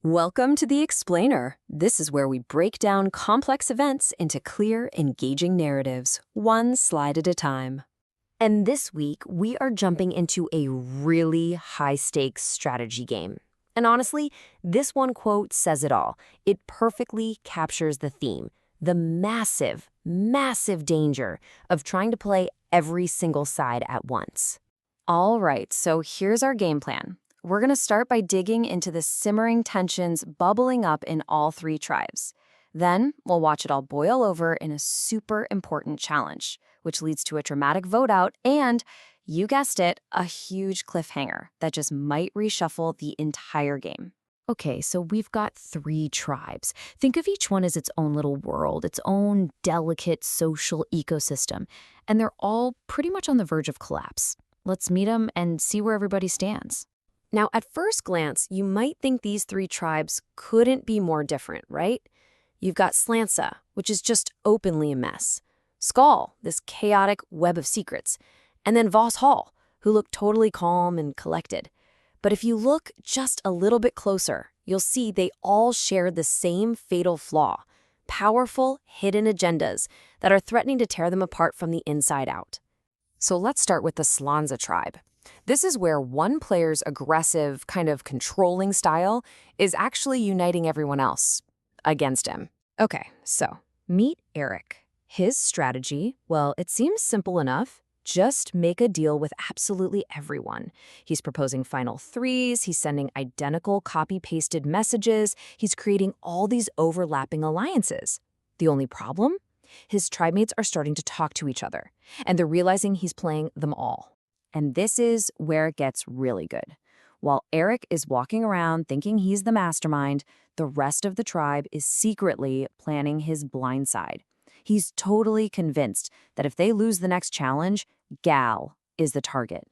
Welcome to The Explainer. This is where we break down complex events into clear, engaging narratives, one slide at a time. And this week, we are jumping into a really high-stakes strategy game. And honestly, this one quote says it all. It perfectly captures the theme, the massive, massive danger of trying to play every single side at once. All right, so here's our game plan. We're going to start by digging into the simmering tensions bubbling up in all three tribes. Then we'll watch it all boil over in a super important challenge, which leads to a dramatic vote out and, you guessed it, a huge cliffhanger that just might reshuffle the entire game. Okay, so we've got three tribes. Think of each one as its own little world, its own delicate social ecosystem, and they're all pretty much on the verge of collapse. Let's meet them and see where everybody stands. Now, at first glance, you might think these three tribes couldn't be more different, right? You've got Slansa, which is just openly a mess. Skull, this chaotic web of secrets. And then Voss Hall, who look totally calm and collected. But if you look just a little bit closer, you'll see they all share the same fatal flaw. Powerful, hidden agendas that are threatening to tear them apart from the inside out. So let's start with the Slansa tribe. This is where one player's aggressive, kind of controlling style is actually uniting everyone else against him. Okay, so meet Eric. His strategy, well, it seems simple enough. Just make a deal with absolutely everyone. He's proposing final threes, he's sending identical copy-pasted messages, he's creating all these overlapping alliances. The only problem? His tribemates are starting to talk to each other, and they're realizing he's playing them all. And this is where it gets really good. While Eric is walking around thinking he's the mastermind, the rest of the tribe is secretly planning his blind side. He's totally convinced that if they lose the next challenge, Gal is the target.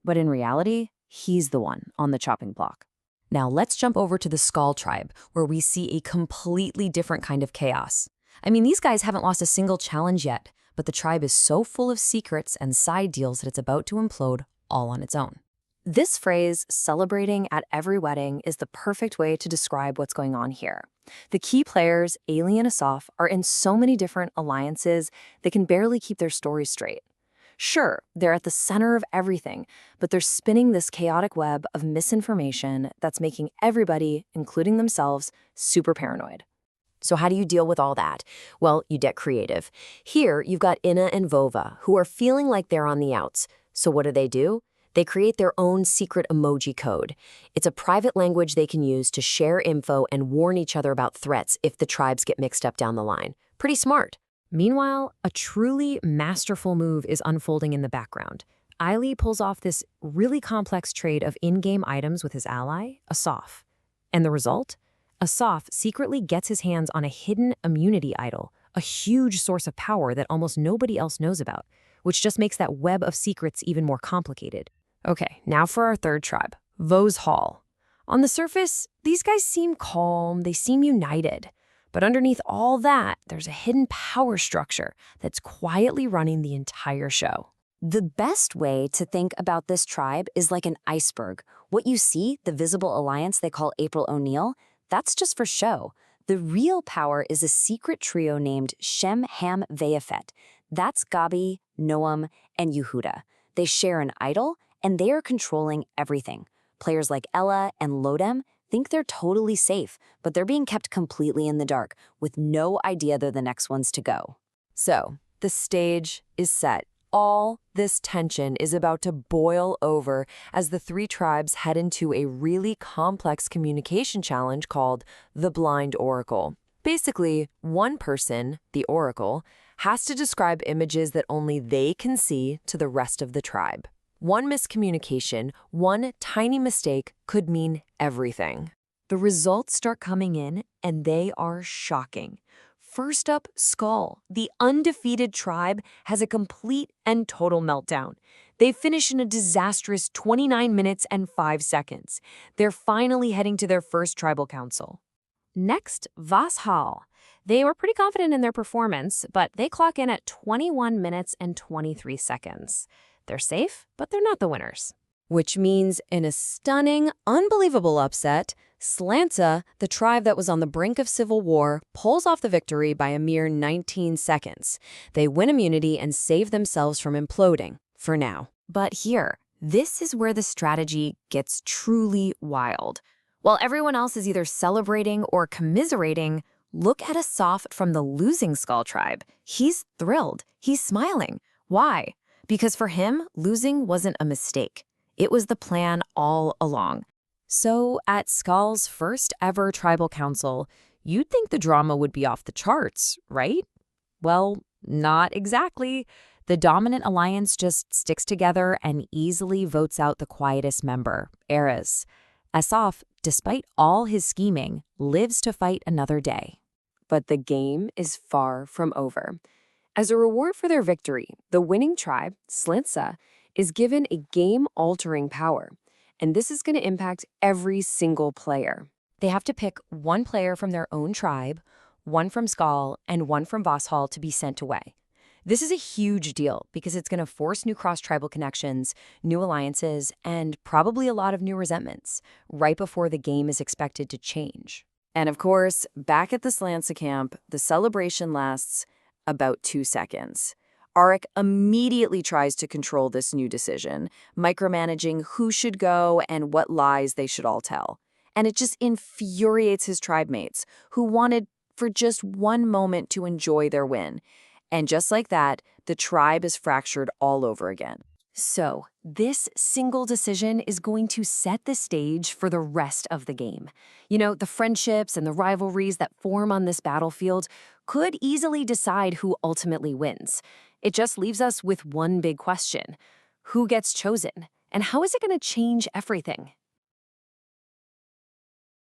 But in reality, he's the one on the chopping block. Now let's jump over to the Skull tribe, where we see a completely different kind of chaos. I mean, these guys haven't lost a single challenge yet, but the tribe is so full of secrets and side deals that it's about to implode all on its own. This phrase, celebrating at every wedding, is the perfect way to describe what's going on here. The key players, Ailey and Asaf, are in so many different alliances they can barely keep their stories straight. Sure, they're at the center of everything, but they're spinning this chaotic web of misinformation that's making everybody, including themselves, super paranoid. So how do you deal with all that? Well, you get creative. Here, you've got Inna and Vova, who are feeling like they're on the outs. So what do? They create their own secret emoji code. It's a private language they can use to share info and warn each other about threats if the tribes get mixed up down the line. Pretty smart. Meanwhile, a truly masterful move is unfolding in the background. Ailey pulls off this really complex trade of in-game items with his ally, Asaf. And the result? Asaf secretly gets his hands on a hidden immunity idol, a huge source of power that almost nobody else knows about, which just makes that web of secrets even more complicated. Okay, now for our third tribe, Voss Hall. On the surface, these guys seem calm, they seem united. But underneath all that, there's a hidden power structure that's quietly running the entire show. The best way to think about this tribe is like an iceberg. What you see, the visible alliance they call April O'Neil, that's just for show. The real power is a secret trio named Shem Ham Veyafet. That's Gabi, Noam, and Yehuda. They share an idol, and they are controlling everything. Players like Ella and Lodem think they're totally safe, but they're being kept completely in the dark, with no idea they're the next ones to go. So, the stage is set. All this tension is about to boil over as the three tribes head into a really complex communication challenge called the Blind Oracle. Basically, one person, the Oracle, has to describe images that only they can see to the rest of the tribe. One miscommunication, one tiny mistake could mean everything. The results start coming in, and they are shocking. First up, Skull, the undefeated tribe, has a complete and total meltdown. They finish in a disastrous 29 minutes and 5 seconds. They're finally heading to their first tribal council. Next, Voss Hall. They were pretty confident in their performance, but they clock in at 21 minutes and 23 seconds. They're safe, but they're not the winners. Which means, in a stunning, unbelievable upset, Slantsa, the tribe that was on the brink of civil war, pulls off the victory by a mere 19 seconds. They win immunity and save themselves from imploding, for now. But here, this is where the strategy gets truly wild. While everyone else is either celebrating or commiserating, look at Asaf from the losing skull tribe. He's thrilled. He's smiling. Why? Because for him, losing wasn't a mistake. It was the plan all along. So, at Skull's first ever tribal council, you'd think the drama would be off the charts, right? Well, not exactly. The dominant alliance just sticks together and easily votes out the quietest member, Erez. Asaf, despite all his scheming, lives to fight another day. But the game is far from over. As a reward for their victory, the winning tribe, Slantsa, is given a game-altering power. And this is going to impact every single player. They have to pick one player from their own tribe, one from Skull, and one from Vashal to be sent away. This is a huge deal because it's going to force new cross-tribal connections, new alliances, and probably a lot of new resentments right before the game is expected to change. And of course, back at the Slantsa camp, the celebration lasts about 2 seconds. Arik immediately tries to control this new decision, micromanaging who should go and what lies they should all tell. And it just infuriates his tribe mates, who wanted for just one moment to enjoy their win. And just like that, the tribe is fractured all over again. So, this single decision is going to set the stage for the rest of the game. You know, the friendships and the rivalries that form on this battlefield could easily decide who ultimately wins. It just leaves us with one big question. Who gets chosen? And how is it going to change everything?